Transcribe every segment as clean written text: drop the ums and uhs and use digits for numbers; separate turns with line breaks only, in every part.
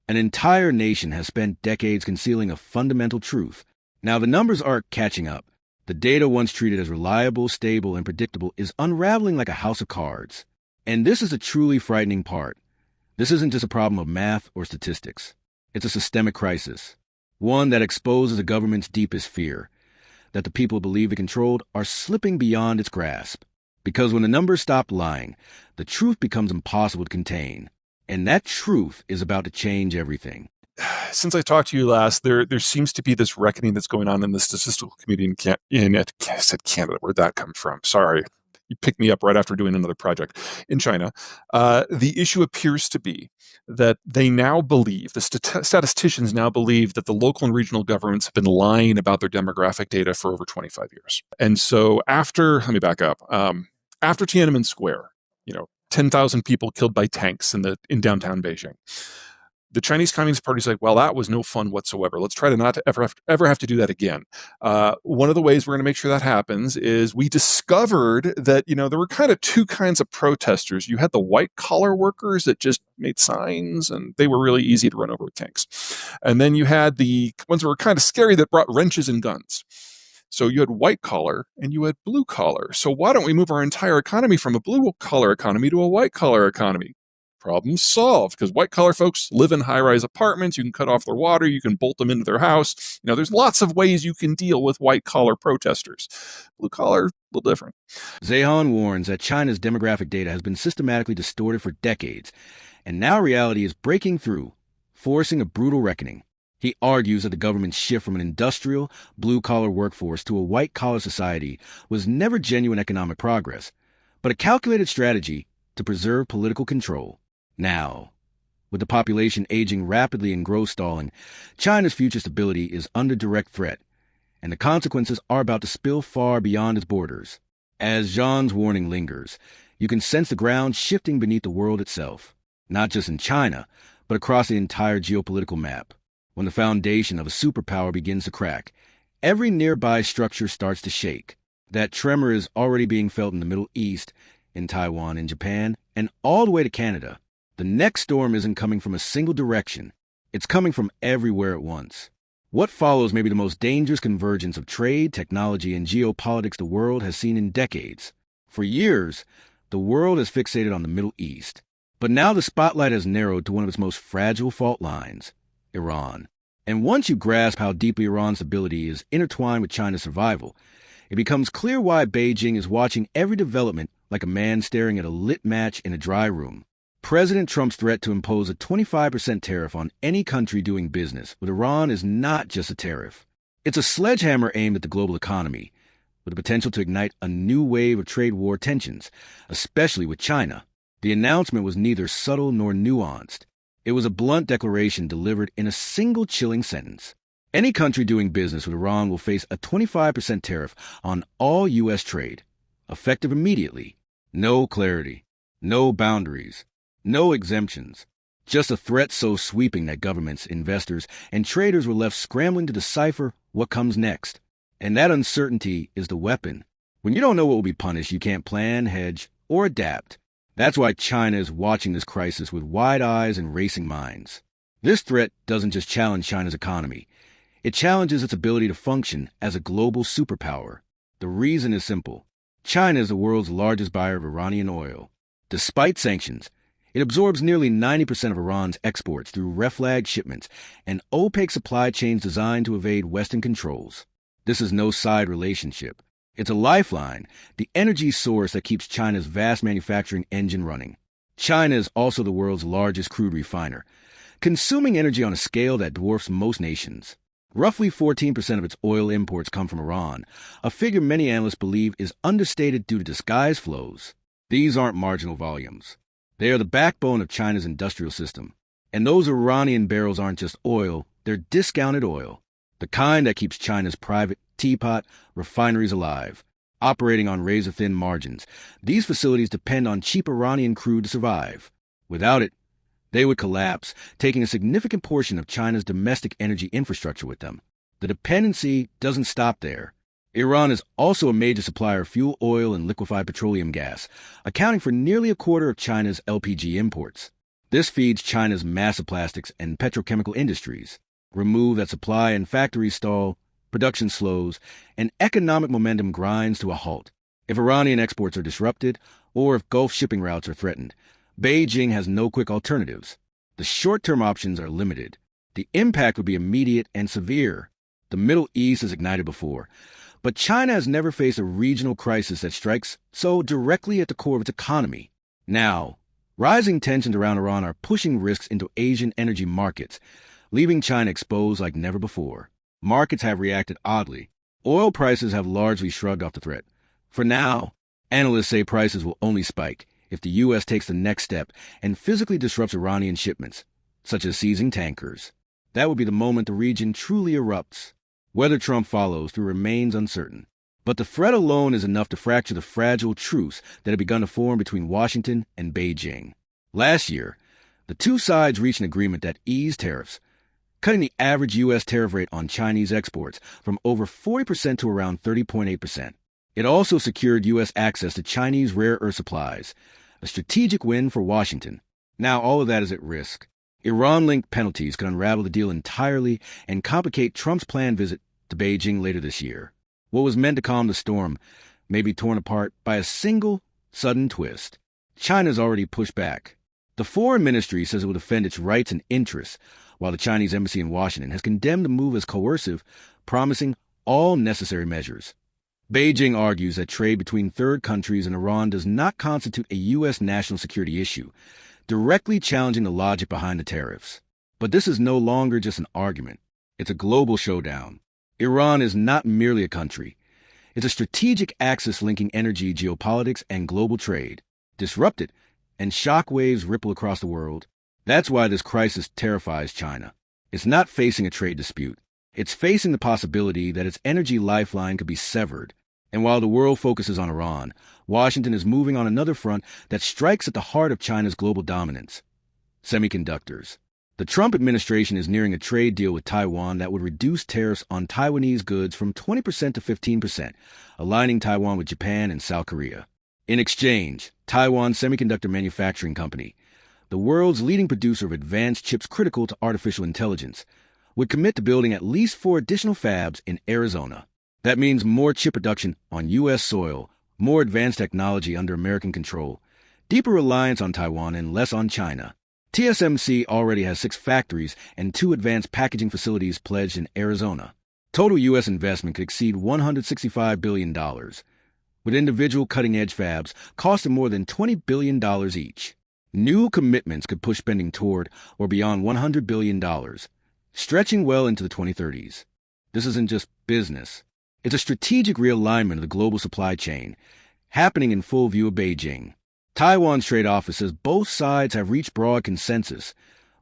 An entire nation has spent decades concealing a fundamental truth. Now the numbers are catching up. The data once treated as reliable, stable, and predictable is unraveling like a house of cards. And this is a truly frightening part. This isn't just a problem of math or statistics. It's a systemic crisis. One that exposes a government's deepest fear, that the people it believe it controlled are slipping beyond its grasp. Because when the numbers stop lying, the truth becomes impossible to contain. And that truth is about to change everything.
Since I talked to you last, there seems to be this reckoning that's going on in the statistical community I said Canada. Where'd that come from? Sorry. You picked me up right after doing another project in China. The issue appears to be that they now believe, the statisticians now believe that the local and regional governments have been lying about their demographic data for over 25 years. And so let me back up. After Tiananmen Square, 10,000 people killed by tanks in downtown Beijing. The Chinese Communist Party is like, well, that was no fun whatsoever. Let's try to not ever have to do that again. One of the ways we're going to make sure that happens is we discovered that, there were kind of two kinds of protesters. You had the white collar workers that just made signs and they were really easy to run over with tanks. And then you had the ones that were kind of scary that brought wrenches and guns. So you had white collar and you had blue collar. So why don't we move our entire economy from a blue collar economy to a white collar economy? Problem solved, because white collar folks live in high-rise apartments. You can cut off their water. You can bolt them into their house. There's lots of ways you can deal with white collar protesters. Blue collar, a little different.
Zeihan warns that China's demographic data has been systematically distorted for decades, and now reality is breaking through, forcing a brutal reckoning. He argues that the government's shift from an industrial, blue-collar workforce to a white-collar society was never genuine economic progress, but a calculated strategy to preserve political control. Now, with the population aging rapidly and growth stalling, China's future stability is under direct threat, and the consequences are about to spill far beyond its borders. As Zhang's warning lingers, you can sense the ground shifting beneath the world itself, not just in China, but across the entire geopolitical map. When the foundation of a superpower begins to crack, every nearby structure starts to shake. That tremor is already being felt in the Middle East, in Taiwan, in Japan, and all the way to Canada. The next storm isn't coming from a single direction. It's coming from everywhere at once. What follows may be the most dangerous convergence of trade, technology, and geopolitics the world has seen in decades. For years, the world has fixated on the Middle East. But now the spotlight has narrowed to one of its most fragile fault lines, Iran. And once you grasp how deeply Iran's stability is intertwined with China's survival, it becomes clear why Beijing is watching every development like a man staring at a lit match in a dry room. President Trump's threat to impose a 25% tariff on any country doing business with Iran is not just a tariff. It's a sledgehammer aimed at the global economy, with the potential to ignite a new wave of trade war tensions, especially with China. The announcement was neither subtle nor nuanced. It was a blunt declaration delivered in a single chilling sentence. Any country doing business with Iran will face a 25% tariff on all U.S. trade, effective immediately. No clarity, no boundaries, no exemptions. Just a threat so sweeping that governments, investors, and traders were left scrambling to decipher what comes next. And that uncertainty is the weapon. When you don't know what will be punished, you can't plan, hedge, or adapt. That's why China is watching this crisis with wide eyes and racing minds. This threat doesn't just challenge China's economy. It challenges its ability to function as a global superpower. The reason is simple. China is the world's largest buyer of Iranian oil. Despite sanctions, it absorbs nearly 90% of Iran's exports through red-flagged shipments and opaque supply chains designed to evade Western controls. This is no side relationship. It's a lifeline, the energy source that keeps China's vast manufacturing engine running. China is also the world's largest crude refiner, consuming energy on a scale that dwarfs most nations. Roughly 14% of its oil imports come from Iran, a figure many analysts believe is understated due to disguised flows. These aren't marginal volumes. They are the backbone of China's industrial system. And those Iranian barrels aren't just oil, they're discounted oil. The kind that keeps China's private teapot refineries alive, operating on razor-thin margins. These facilities depend on cheap Iranian crude to survive. Without it, they would collapse, taking a significant portion of China's domestic energy infrastructure with them. The dependency doesn't stop there. Iran is also a major supplier of fuel oil and liquefied petroleum gas, accounting for nearly a quarter of China's LPG imports. This feeds China's massive plastics and petrochemical industries. Remove that supply and factories stall, production slows, and economic momentum grinds to a halt. If Iranian exports are disrupted, or if Gulf shipping routes are threatened, Beijing has no quick alternatives. The short-term options are limited. The impact would be immediate and severe. The Middle East has ignited before, but China has never faced a regional crisis that strikes so directly at the core of its economy. Now, rising tensions around Iran are pushing risks into Asian energy markets, leaving China exposed like never before. Markets have reacted oddly. Oil prices have largely shrugged off the threat. For now, analysts say prices will only spike if the U.S. takes the next step and physically disrupts Iranian shipments, such as seizing tankers. That would be the moment the region truly erupts. Whether Trump follows through remains uncertain. But the threat alone is enough to fracture the fragile truce that had begun to form between Washington and Beijing. Last year, the two sides reached an agreement that eased tariffs, cutting the average U.S. tariff rate on Chinese exports from over 40% to around 30.8%. It also secured U.S. access to Chinese rare earth supplies, a strategic win for Washington. Now all of that is at risk. Iran-linked penalties could unravel the deal entirely and complicate Trump's planned visit to Beijing later this year. What was meant to calm the storm may be torn apart by a single, sudden twist. China's already pushed back. The foreign ministry says it will defend its rights and interests, while the Chinese embassy in Washington has condemned the move as coercive, promising all necessary measures. Beijing argues that trade between third countries and Iran does not constitute a U.S. national security issue, directly challenging the logic behind the tariffs. But this is no longer just an argument. It's a global showdown. Iran is not merely a country. It's a strategic axis linking energy, geopolitics, and global trade. Disrupt it, and shockwaves ripple across the world. That's why this crisis terrifies China. It's not facing a trade dispute. It's facing the possibility that its energy lifeline could be severed. And while the world focuses on Iran, Washington is moving on another front that strikes at the heart of China's global dominance: semiconductors. The Trump administration is nearing a trade deal with Taiwan that would reduce tariffs on Taiwanese goods from 20% to 15%, aligning Taiwan with Japan and South Korea. In exchange, Taiwan Semiconductor Manufacturing Company, the world's leading producer of advanced chips critical to artificial intelligence, would commit to building at least 4 additional fabs in Arizona. That means more chip production on U.S. soil, more advanced technology under American control, deeper reliance on Taiwan and less on China. TSMC already has 6 factories and 2 advanced packaging facilities pledged in Arizona. Total U.S. investment could exceed $165 billion, with individual cutting-edge fabs costing more than $20 billion each. New commitments could push spending toward or beyond $100 billion, stretching well into the 2030s. This isn't just business. It's a strategic realignment of the global supply chain, happening in full view of Beijing. Taiwan's trade office says both sides have reached broad consensus,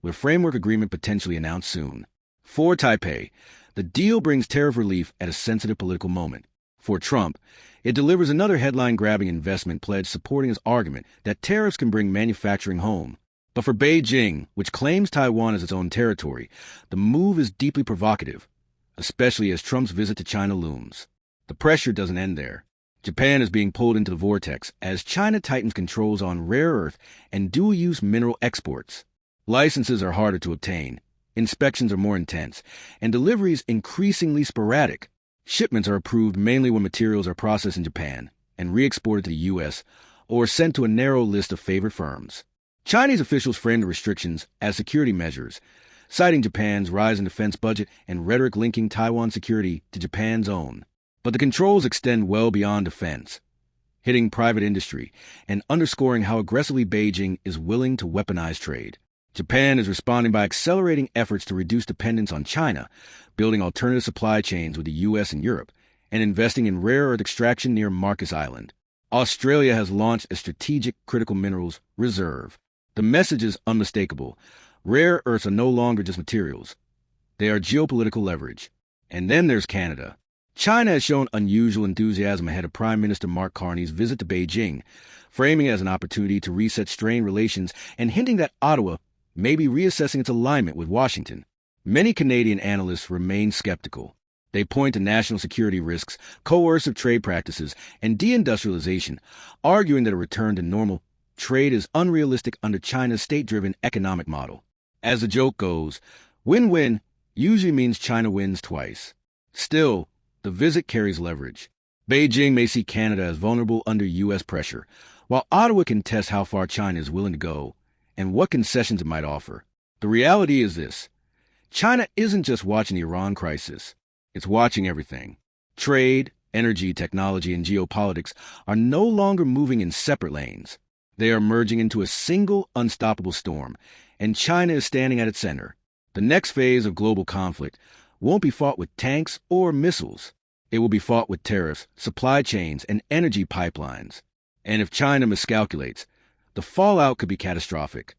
with a framework agreement potentially announced soon. For Taipei, the deal brings tariff relief at a sensitive political moment. For Trump, it delivers another headline-grabbing investment pledge supporting his argument that tariffs can bring manufacturing home. But for Beijing, which claims Taiwan as its own territory, the move is deeply provocative, especially as Trump's visit to China looms. The pressure doesn't end there. Japan is being pulled into the vortex as China tightens controls on rare earth and dual-use mineral exports. Licenses are harder to obtain, inspections are more intense, and deliveries increasingly sporadic. Shipments are approved mainly when materials are processed in Japan and re-exported to the U.S. or sent to a narrow list of favored firms. Chinese officials frame the restrictions as security measures, citing Japan's rise in defense budget and rhetoric linking Taiwan's security to Japan's own. But the controls extend well beyond defense, hitting private industry and underscoring how aggressively Beijing is willing to weaponize trade. Japan is responding by accelerating efforts to reduce dependence on China, building alternative supply chains with the U.S. and Europe, and investing in rare earth extraction near Marcus Island. Australia has launched a strategic critical minerals reserve. The message is unmistakable. Rare earths are no longer just materials. They are geopolitical leverage. And then there's Canada. China has shown unusual enthusiasm ahead of Prime Minister Mark Carney's visit to Beijing, framing it as an opportunity to reset strained relations and hinting that Ottawa may be reassessing its alignment with Washington. Many Canadian analysts remain skeptical. They point to national security risks, coercive trade practices, and deindustrialization, arguing that a return to normal trade is unrealistic under China's state-driven economic model. As the joke goes, win-win usually means China wins twice. Still, the visit carries leverage. Beijing may see Canada as vulnerable under U.S. pressure, while Ottawa can test how far China is willing to go and what concessions it might offer. The reality is this: China isn't just watching the Iran crisis, it's watching everything. Trade, energy, technology, and geopolitics are no longer moving in separate lanes. They are merging into a single, unstoppable storm, and China is standing at its center. The next phase of global conflict won't be fought with tanks or missiles. It will be fought with tariffs, supply chains, and energy pipelines. And if China miscalculates, the fallout could be catastrophic.